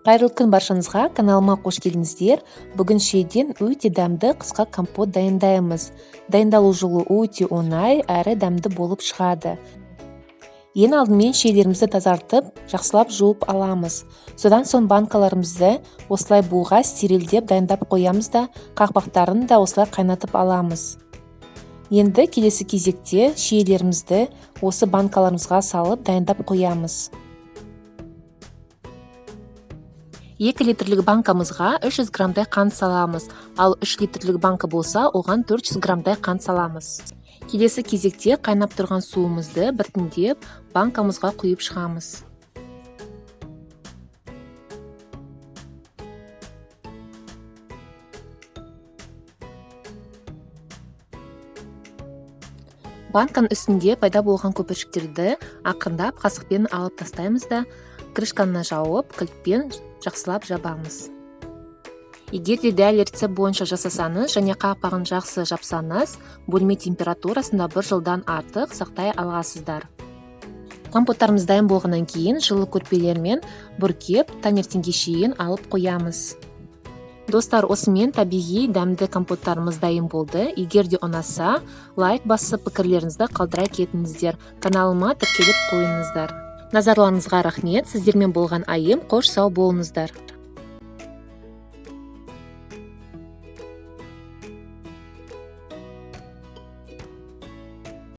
Кайрылы күн баршаңызга, каналыма кош келиңиздер. Бүгүн шейден өтө дамды кыска компот дайындайбыз. Дайындалуу жолу өтө оңай әрі дамды болуп чыгады. Эң алдымен шейлерибизди тазартып, жакшылап жууп аламыз. Содан соң банкаларыбызды осылай бууга стерилдеп дайындап коябыз да, какпактарын да осылай кайнатып аламыз. Енді келесі кезекте шейлерибизди осы банкаларыбызга салып дайындап коябыз. 2 литрлік банкамызға 300 граммдай қант саламыз, ал 3 литрлік банка болса, оған 400 граммдай қант саламыз. Келесі кезекте қайнап тұрған суымызды біртіндеп банкамызға құйып шығамыз. Банканың үстінде пайда болған көпіршіктерді ақырындап қасықпен алып тастаймыз да, крышканы жауып, кілтпен жақсылап жабамыз. Егер де дәл рецепт бойынша жасасаңыз және қақпағын жақсы жапсаңыз, бөлме температурасында 1 жылдан артық сақтай аласыздар. Компоттарымыз дайын болғаннан кейін жылы көрпелермен бүркеп, таңертеңге шейін алып қоямыз. Достар, осымен табиғи дәмді компоттарымыз дайын болды. Егер де ұнаса, лайк басып, пікірлеріңізді қалдыра кетіңіздер. Каналыма тіркеліп қойыңыздар. Назарларыңызға рахмет. Сіздермен болған айым, қош сау болыңыздар.